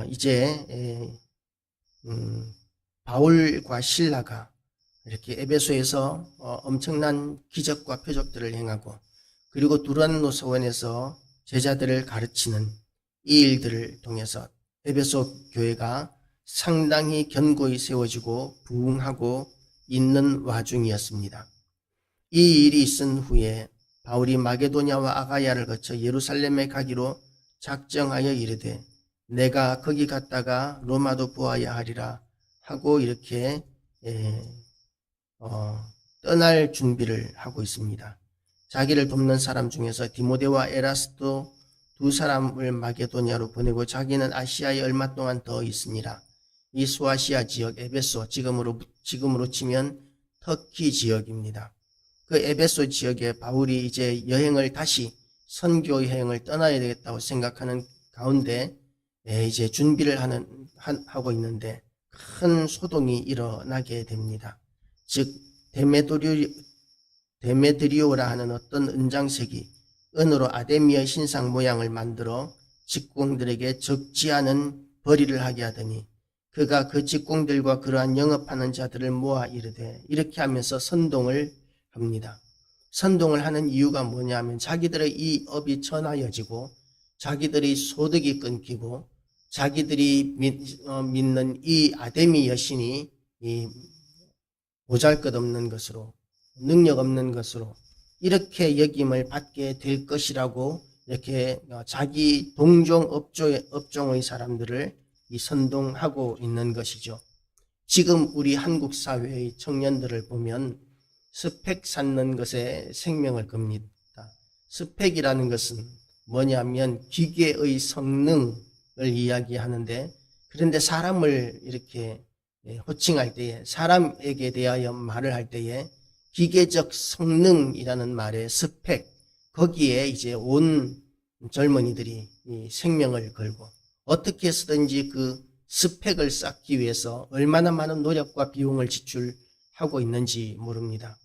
이제 바울과 실라가 이렇게 에베소에서 엄청난 기적과 표적들을 행하고 그리고 두란노 서원에서 제자들을 가르치는 이 일들을 통해서 에베소 교회가 상당히 견고히 세워지고 부흥하고 있는 와중이었습니다. 이 일이 있은 후에 바울이 마게도냐와 아가야를 거쳐 예루살렘에 가기로 작정하여 이르되 내가 거기 갔다가 로마도 보아야 하리라 하고 이렇게 떠날 준비를 하고 있습니다. 자기를 돕는 사람 중에서 디모데와 에라스도 두 사람을 마게도냐로 보내고 자기는 아시아에 얼마 동안 더 있으니라. 이 소아시아 지역 에베소, 지금으로 치면 터키 지역입니다. 그 에베소 지역에 바울이 이제 여행을 다시 선교 여행을 떠나야 되겠다고 생각하는 가운데 이제 준비를 하고 있는데 큰 소동이 일어나게 됩니다. 즉 데메드리오라 하는 어떤 은장색이 은으로 아데미의 신상 모양을 만들어 직공들에게 적지 않은 벌이를 하게 하더니 그가 그 직공들과 그러한 영업하는 자들을 모아 이르되 이렇게 하면서 선동을 합니다. 선동을 하는 이유가 뭐냐면 자기들의 이 업이 천하여지고 자기들의 소득이 끊기고 자기들이 믿는 이 아데미 여신이 보잘것없는 것으로 능력 없는 것으로 이렇게 여김을 받게 될 것이라고 이렇게 자기 동종 업종의 사람들을 선동하고 있는 것이죠. 지금 우리 한국 사회의 청년들을 보면 스펙 쌓는 것에 생명을 겁니다. 스펙이라는 것은 뭐냐면 기계의 성능을 이야기하는데 그런데 사람을 이렇게 호칭할 때에 사람에게 대하여 말을 할 때에 기계적 성능이라는 말에 스펙 거기에 이제 온 젊은이들이 생명을 걸고 어떻게 해서든지 그 스펙을 쌓기 위해서 얼마나 많은 노력과 비용을 지출하고 있는지 모릅니다.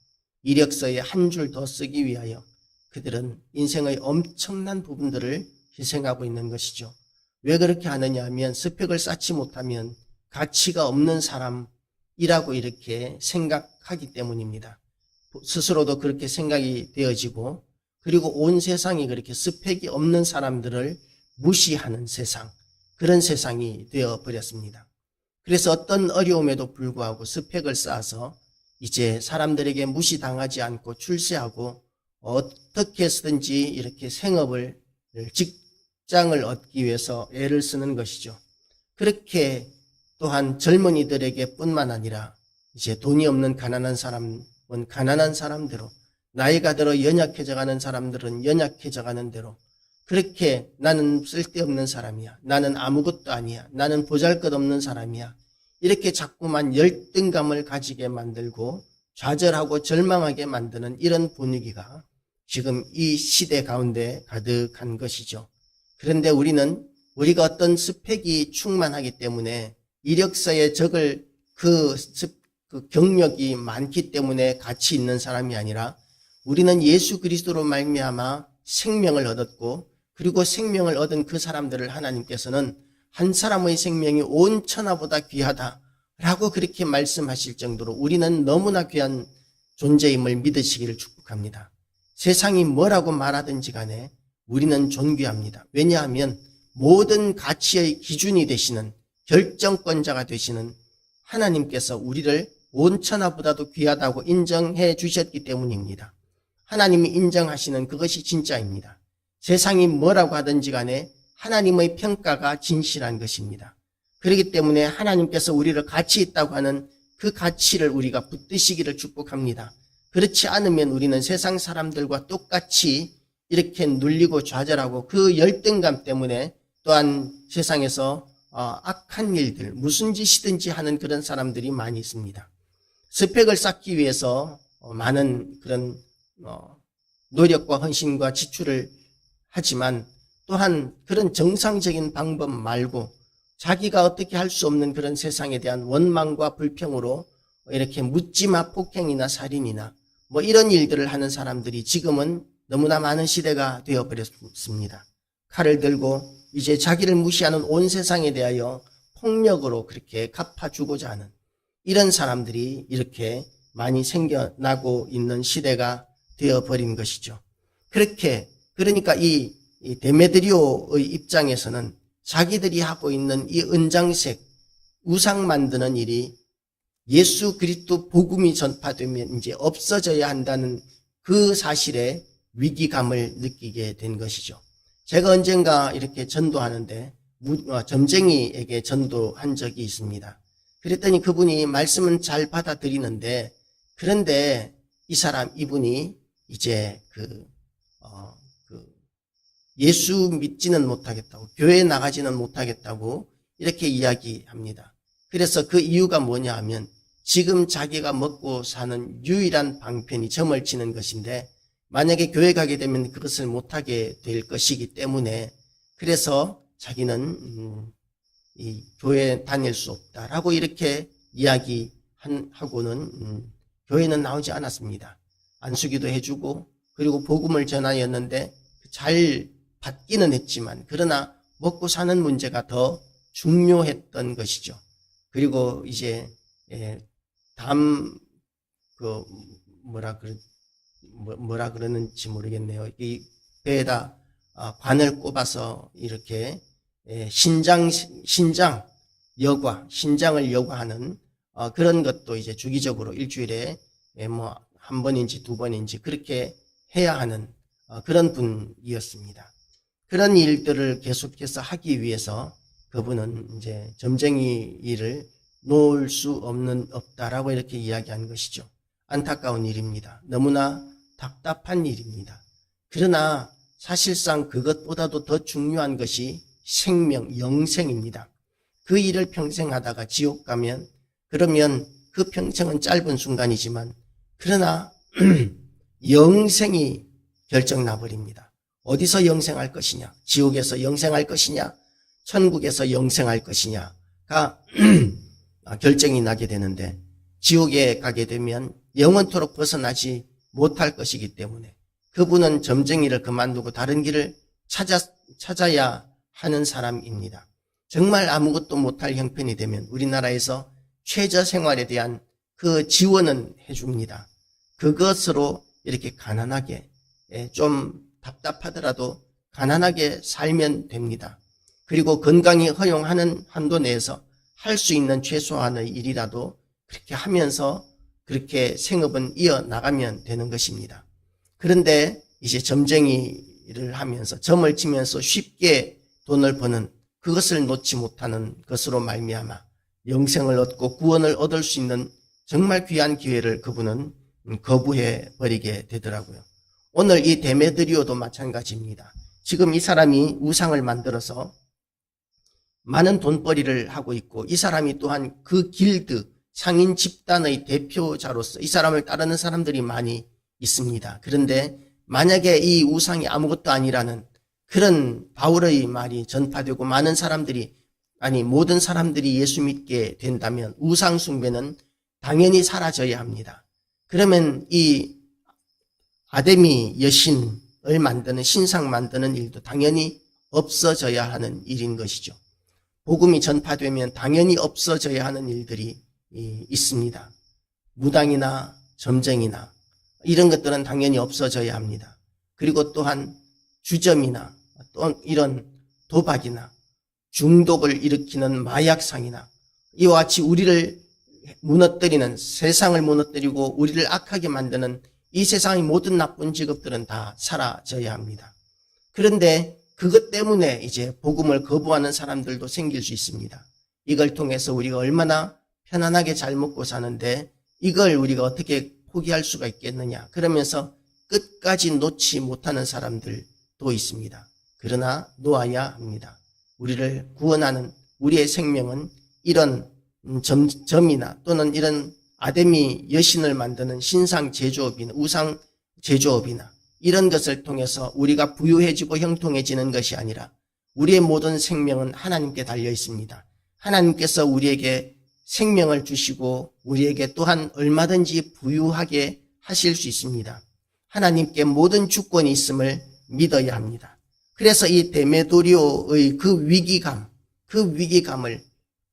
이력서에 한 줄 더 쓰기 위하여 그들은 인생의 엄청난 부분들을 희생하고 있는 것이죠. 왜 그렇게 하느냐 하면 스펙을 쌓지 못하면 가치가 없는 사람이라고 이렇게 생각하기 때문입니다. 스스로도 그렇게 생각이 되어지고 그리고 온 세상이 그렇게 스펙이 없는 사람들을 무시하는 세상, 그런 세상이 되어버렸습니다. 그래서 어떤 어려움에도 불구하고 스펙을 쌓아서 이제 사람들에게 무시당하지 않고 출세하고 어떻게 해서든지 이렇게 생업을, 직장을 얻기 위해서 애를 쓰는 것이죠. 그렇게 또한 젊은이들에게 뿐만 아니라 이제 돈이 없는 가난한 사람은 가난한 사람대로 나이가 들어 연약해져 가는 사람들은 연약해져 가는 대로 그렇게 나는 쓸데없는 사람이야. 나는 아무것도 아니야. 나는 보잘것없는 사람이야. 이렇게 자꾸만 열등감을 가지게 만들고 좌절하고 절망하게 만드는 이런 분위기가 지금 이 시대 가운데 가득한 것이죠. 그런데 우리가 어떤 스펙이 충만하기 때문에 이력서에 적을 그 경력이 많기 때문에 가치 있는 사람이 아니라 우리는 예수 그리스도로 말미암아 생명을 얻었고 그리고 생명을 얻은 그 사람들을 하나님께서는 한 사람의 생명이 온 천하보다 귀하다라고 그렇게 말씀하실 정도로 우리는 너무나 귀한 존재임을 믿으시기를 축복합니다. 세상이 뭐라고 말하든지 간에 우리는 존귀합니다. 왜냐하면 모든 가치의 기준이 되시는 결정권자가 되시는 하나님께서 우리를 온 천하보다도 귀하다고 인정해 주셨기 때문입니다. 하나님이 인정하시는 그것이 진짜입니다. 세상이 뭐라고 하든지 간에 하나님의 평가가 진실한 것입니다. 그렇기 때문에 하나님께서 우리를 가치 있다고 하는 그 가치를 우리가 붙드시기를 축복합니다. 그렇지 않으면 우리는 세상 사람들과 똑같이 이렇게 눌리고 좌절하고 그 열등감 때문에 또한 세상에서 악한 일들, 무슨 짓이든지 하는 그런 사람들이 많이 있습니다. 스펙을 쌓기 위해서 많은 그런 노력과 헌신과 지출을 하지만 또한 그런 정상적인 방법 말고 자기가 어떻게 할 수 없는 그런 세상에 대한 원망과 불평으로 이렇게 묻지마 폭행이나 살인이나 뭐 이런 일들을 하는 사람들이 지금은 너무나 많은 시대가 되어버렸습니다. 칼을 들고 이제 자기를 무시하는 온 세상에 대하여 폭력으로 그렇게 갚아주고자 하는 이런 사람들이 이렇게 많이 생겨나고 있는 시대가 되어버린 것이죠. 그러니까 이 데메드리오의 입장에서는 자기들이 하고 있는 이 은장색 우상 만드는 일이 예수 그리스도 복음이 전파되면 이제 없어져야 한다는 그 사실에 위기감을 느끼게 된 것이죠. 제가 언젠가 이렇게 전도하는데 점쟁이에게 전도한 적이 있습니다. 그랬더니 그분이 말씀은 잘 받아들이는데, 그런데 이분이 이제 예수 믿지는 못하겠다고, 교회에 나가지는 못하겠다고 이렇게 이야기합니다. 그래서 그 이유가 뭐냐 하면 지금 자기가 먹고 사는 유일한 방편이 점을 치는 것인데, 만약에 교회 가게 되면 그것을 못하게 될 것이기 때문에, 그래서 자기는 이 교회에 다닐 수 없다라고 이렇게 이야기하고는 교회는 나오지 않았습니다. 안수기도 해주고 그리고 복음을 전하였는데 잘 받기는 했지만, 그러나 먹고 사는 문제가 더 중요했던 것이죠. 그리고 이제 뭐라 그러는지 모르겠네요. 이 배에다 관을 꼽아서 이렇게 신장을 여과하는 그런 것도 이제 주기적으로 일주일에 한 번인지 두 번인지 그렇게 해야 하는 그런 분이었습니다. 그런 일들을 계속해서 하기 위해서 그분은 이제 점쟁이 일을 놓을 수 없다라고 이렇게 이야기한 것이죠. 안타까운 일입니다. 너무나 답답한 일입니다. 그러나 사실상 그것보다도 더 중요한 것이 생명, 영생입니다. 그 일을 평생 하다가 지옥 가면, 그러면 그 평생은 짧은 순간이지만, 그러나 영생이 결정나버립니다. 어디서 영생할 것이냐, 지옥에서 영생할 것이냐, 천국에서 영생할 것이냐가 결정이 나게 되는데, 지옥에 가게 되면 영원토록 벗어나지 못할 것이기 때문에 그분은 점쟁이를 그만두고 다른 길을 찾아야 하는 사람입니다. 정말 아무것도 못할 형편이 되면 우리나라에서 최저생활에 대한 그 지원은 해줍니다. 그것으로 이렇게 가난하게, 좀 답답하더라도 가난하게 살면 됩니다. 그리고 건강이 허용하는 한도 내에서 할 수 있는 최소한의 일이라도 그렇게 하면서 그렇게 생업은 이어나가면 되는 것입니다. 그런데 이제 점쟁이를 하면서 점을 치면서 쉽게 돈을 버는 그것을 놓지 못하는 것으로 말미암아 영생을 얻고 구원을 얻을 수 있는 정말 귀한 기회를 그분은 거부해 버리게 되더라고요. 오늘 이 데메드리오도 마찬가지입니다. 지금 이 사람이 우상을 만들어서 많은 돈벌이를 하고 있고, 이 사람이 또한 그 길드 상인 집단의 대표자로서 이 사람을 따르는 사람들이 많이 있습니다. 그런데 만약에 이 우상이 아무것도 아니라는 그런 바울의 말이 전파되고 모든 사람들이 예수 믿게 된다면 우상 숭배는 당연히 사라져야 합니다. 그러면 이 아데미 여신을 만드는, 신상 만드는 일도 당연히 없어져야 하는 일인 것이죠. 복음이 전파되면 당연히 없어져야 하는 일들이 있습니다. 무당이나 점쟁이나 이런 것들은 당연히 없어져야 합니다. 그리고 또한 주점이나 또 이런 도박이나 중독을 일으키는 마약상이나 이와 같이 우리를 무너뜨리는, 세상을 무너뜨리고 우리를 악하게 만드는 이 세상의 모든 나쁜 직업들은 다 사라져야 합니다. 그런데 그것 때문에 이제 복음을 거부하는 사람들도 생길 수 있습니다. 이걸 통해서 우리가 얼마나 편안하게 잘 먹고 사는데 이걸 우리가 어떻게 포기할 수가 있겠느냐, 그러면서 끝까지 놓지 못하는 사람들도 있습니다. 그러나 놓아야 합니다. 우리를 구원하는 우리의 생명은 이런 점이나 또는 이런 아데미 여신을 만드는 신상 제조업이나 우상 제조업이나 이런 것을 통해서 우리가 부유해지고 형통해지는 것이 아니라 우리의 모든 생명은 하나님께 달려 있습니다. 하나님께서 우리에게 생명을 주시고 우리에게 또한 얼마든지 부유하게 하실 수 있습니다. 하나님께 모든 주권이 있음을 믿어야 합니다. 그래서 이 데메도리오의 그 위기감을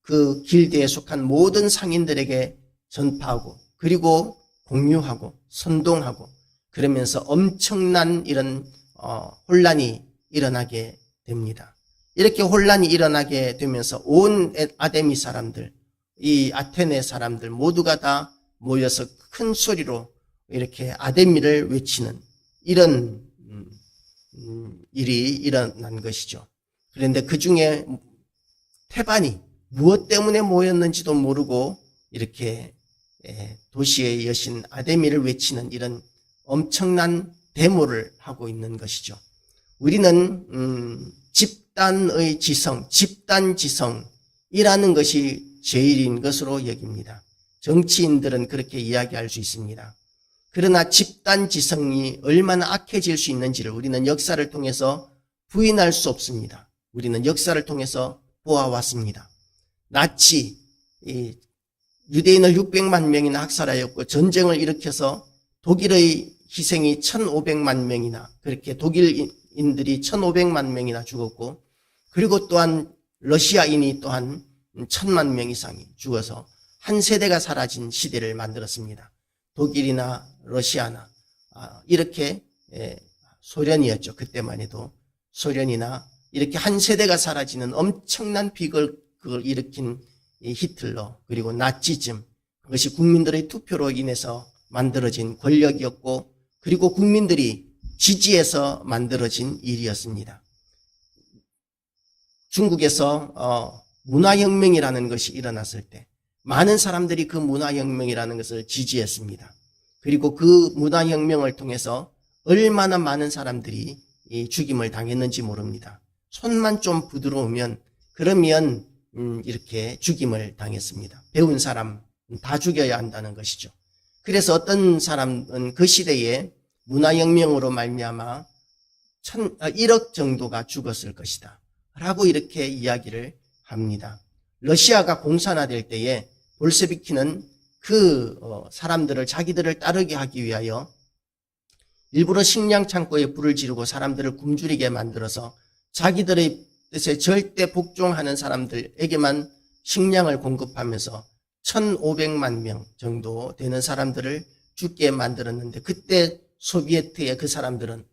그 길드에 속한 모든 상인들에게 전파하고 그리고 공유하고 선동하고 그러면서 엄청난 이런 혼란이 일어나게 됩니다. 이렇게 혼란이 일어나게 되면서 온 아데미 사람들, 이 아테네 사람들 모두가 다 모여서 큰 소리로 이렇게 아데미를 외치는 이런 일이 일어난 것이죠. 그런데 그 중에 태반이 무엇 때문에 모였는지도 모르고 이렇게 도시의 여신 아데미를 외치는 이런 엄청난 데모를 하고 있는 것이죠. 우리는 집단의 지성, 집단지성이라는 것이 제일인 것으로 여깁니다. 정치인들은 그렇게 이야기할 수 있습니다. 그러나 집단지성이 얼마나 악해질 수 있는지를 우리는 역사를 통해서 부인할 수 없습니다. 우리는 역사를 통해서 보아왔습니다. 나치, 유대인을 600만 명이나 학살하였고 전쟁을 일으켜서 독일의 희생이 1500만 명이나 그렇게 독일인들이 1500만 명이나 죽었고 그리고 또한 러시아인이 또한 1000만 명 이상이 죽어서 한 세대가 사라진 시대를 만들었습니다. 독일이나 러시아나 이렇게 소련이었죠. 그때만 해도 소련이나 이렇게 한 세대가 사라지는 엄청난 비극을 일으킨 이 히틀러 그리고 나치즘 그것이 국민들의 투표로 인해서 만들어진 권력이었고 그리고 국민들이 지지해서 만들어진 일이었습니다. 중국에서 문화혁명이라는 것이 일어났을 때 많은 사람들이 그 문화혁명이라는 것을 지지했습니다. 그리고 그 문화혁명을 통해서 얼마나 많은 사람들이 죽임을 당했는지 모릅니다. 손만 좀 부드러우면 그러면 이렇게 죽임을 당했습니다. 배운 사람 다 죽여야 한다는 것이죠. 그래서 어떤 사람은 그 시대에 문화혁명으로 말미암아 1억 정도가 죽었을 것이다 라고 이렇게 이야기를 합니다. 러시아가 공산화될 때에 볼셰비키는 그 사람들을 자기들을 따르게 하기 위하여 일부러 식량 창고에 불을 지르고 사람들을 굶주리게 만들어서 자기들의 뜻에 절대 복종하는 사람들에게만 식량을 공급하면서 1500만 명 정도 되는 사람들을 죽게 만들었는데 그때 소비에트의 그 사람들은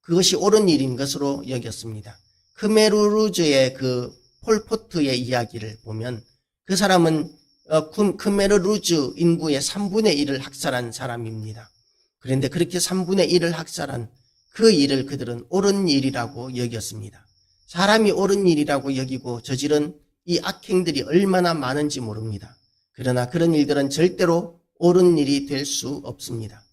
그것이 옳은 일인 것으로 여겼습니다. 크메르루즈의 그 폴포트의 이야기를 보면 그 사람은 크메르루즈 인구의 3분의 1을 학살한 사람입니다. 그런데 그렇게 3분의 1을 학살한 그 일을 그들은 옳은 일이라고 여겼습니다. 사람이 옳은 일이라고 여기고 저지른 이 악행들이 얼마나 많은지 모릅니다. 그러나 그런 일들은 절대로 옳은 일이 될 수 없습니다.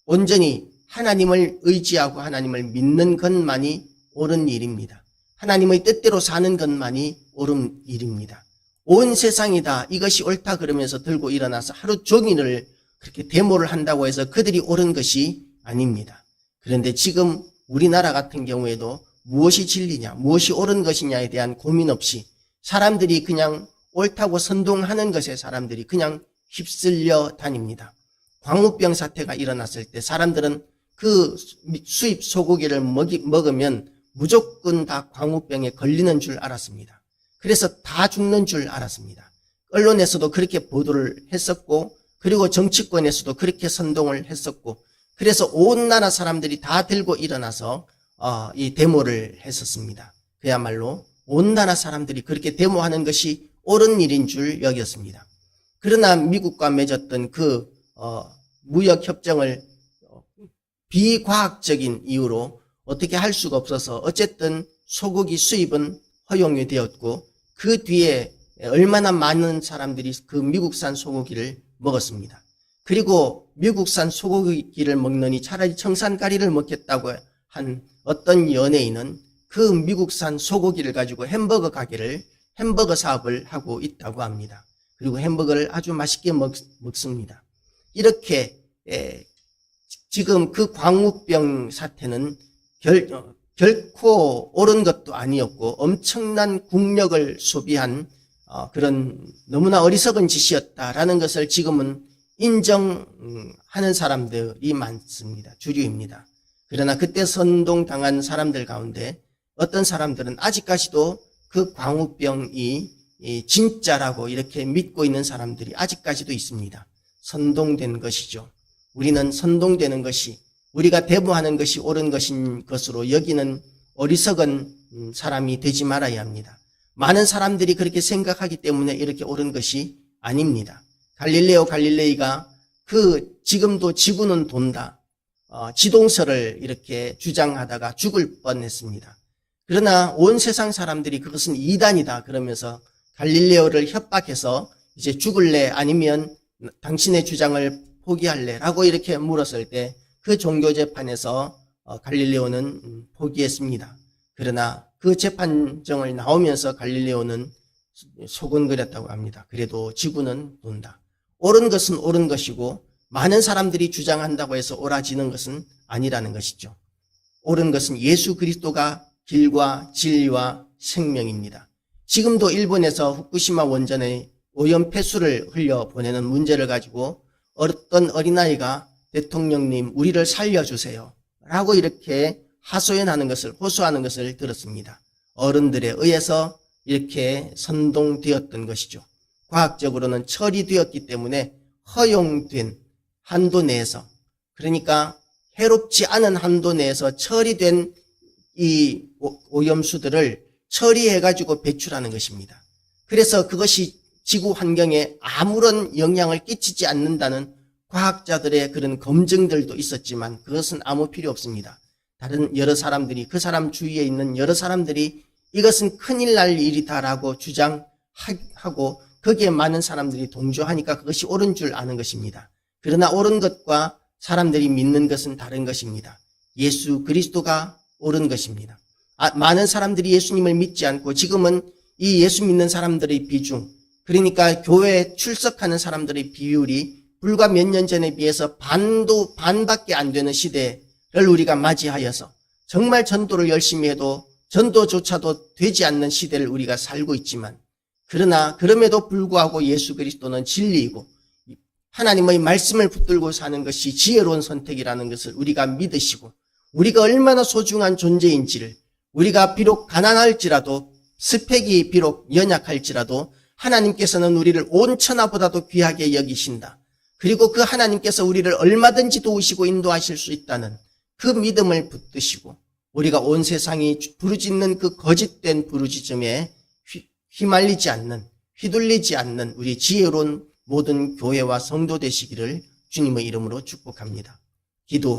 온전히 하나님을 의지하고 하나님을 믿는 것만이 옳은 일입니다. 하나님의 뜻대로 사는 것만이 옳은 일입니다. 온 세상이 다 이것이 옳다 그러면서 들고 일어나서 하루 종일을 그렇게 데모를 한다고 해서 그들이 옳은 것이 아닙니다. 그런데 지금 우리나라 같은 경우에도 무엇이 진리냐, 무엇이 옳은 것이냐에 대한 고민 없이 사람들이 그냥 옳다고 선동하는 것에 사람들이 그냥 휩쓸려 다닙니다. 광우병 사태가 일어났을 때 사람들은 그 수입 소고기를 먹으면 무조건 다 광우병에 걸리는 줄 알았습니다. 그래서 다 죽는 줄 알았습니다. 언론에서도 그렇게 보도를 했었고 그리고 정치권에서도 그렇게 선동을 했었고 그래서 온 나라 사람들이 다 들고 일어나서 이 데모를 했었습니다. 그야말로 온 나라 사람들이 그렇게 데모하는 것이 옳은 일인 줄 여겼습니다. 그러나 미국과 맺었던 그 무역협정을 비과학적인 이유로 어떻게 할 수가 없어서 어쨌든 소고기 수입은 허용이 되었고 그 뒤에 얼마나 많은 사람들이 그 미국산 소고기를 먹었습니다. 그리고 미국산 소고기를 먹느니 차라리 청산가리를 먹겠다고 한 어떤 연예인은 그 미국산 소고기를 가지고 햄버거 사업을 하고 있다고 합니다. 그리고 햄버거를 아주 맛있게 먹습니다. 이렇게 지금 그 광우병 사태는 결코 옳은 것도 아니었고 엄청난 국력을 소비한 그런 너무나 어리석은 짓이었다라는 것을 지금은 인정하는 사람들이 많습니다. 주류입니다. 그러나 그때 선동당한 사람들 가운데 어떤 사람들은 아직까지도 그 광우병이 진짜라고 이렇게 믿고 있는 사람들이 아직까지도 있습니다. 선동된 것이죠. 우리는 선동되는 것이, 우리가 대부하는 것이 옳은 것인 것으로 여기는 어리석은 사람이 되지 말아야 합니다. 많은 사람들이 그렇게 생각하기 때문에 이렇게 옳은 것이 아닙니다. 갈릴레오 갈릴레이가 지금도 지구는 돈다, 지동설을 이렇게 주장하다가 죽을 뻔했습니다. 그러나 온 세상 사람들이 그것은 이단이다 그러면서 갈릴레오를 협박해서 이제 죽을래 아니면 당신의 주장을 포기할래 라고 이렇게 물었을 때 그 종교 재판에서 갈릴레오는 포기했습니다. 그러나 그 재판정을 나오면서 갈릴레오는 소곤거렸다고 합니다. 그래도 지구는 돈다. 옳은 것은 옳은 것이고 많은 사람들이 주장한다고 해서 옳아지는 것은 아니라는 것이죠. 옳은 것은 예수 그리스도가 길과 진리와 생명입니다. 지금도 일본에서 후쿠시마 원전에 오염 폐수를 흘려보내는 문제를 가지고 어떤 어린아이가 대통령님 우리를 살려주세요 라고 이렇게 하소연하는 것을, 호소하는 것을 들었습니다. 어른들에 의해서 이렇게 선동되었던 것이죠. 과학적으로는 처리되었기 때문에 허용된 한도 내에서, 그러니까 해롭지 않은 한도 내에서 처리된 이 오염수들을 처리해가지고 배출하는 것입니다. 그래서 그것이 지구 환경에 아무런 영향을 끼치지 않는다는 과학자들의 그런 검증들도 있었지만 그것은 아무 필요 없습니다. 다른 여러 사람들이, 그 사람 주위에 있는 여러 사람들이 이것은 큰일 날 일이다라고 주장하고 거기에 많은 사람들이 동조하니까 그것이 옳은 줄 아는 것입니다. 그러나 옳은 것과 사람들이 믿는 것은 다른 것입니다. 예수 그리스도가 옳은 것입니다. 많은 사람들이 예수님을 믿지 않고 지금은 이 예수 믿는 사람들의 비중, 그러니까 교회에 출석하는 사람들의 비율이 불과 몇 년 전에 비해서 반밖에 안 되는 시대를 우리가 맞이하여서 정말 전도를 열심히 해도 전도조차도 되지 않는 시대를 우리가 살고 있지만, 그러나 그럼에도 불구하고 예수 그리스도는 진리이고 하나님의 말씀을 붙들고 사는 것이 지혜로운 선택이라는 것을 우리가 믿으시고, 우리가 얼마나 소중한 존재인지를, 우리가 비록 가난할지라도, 스펙이 비록 연약할지라도 하나님께서는 우리를 온 천하보다도 귀하게 여기신다. 그리고 그 하나님께서 우리를 얼마든지 도우시고 인도하실 수 있다는 그 믿음을 붙드시고, 우리가 온 세상이 부르짖는 그 거짓된 부르짖음에 휘말리지 않는, 휘둘리지 않는 우리 지혜로운 모든 교회와 성도 되시기를 주님의 이름으로 축복합니다. 기도하겠습니다.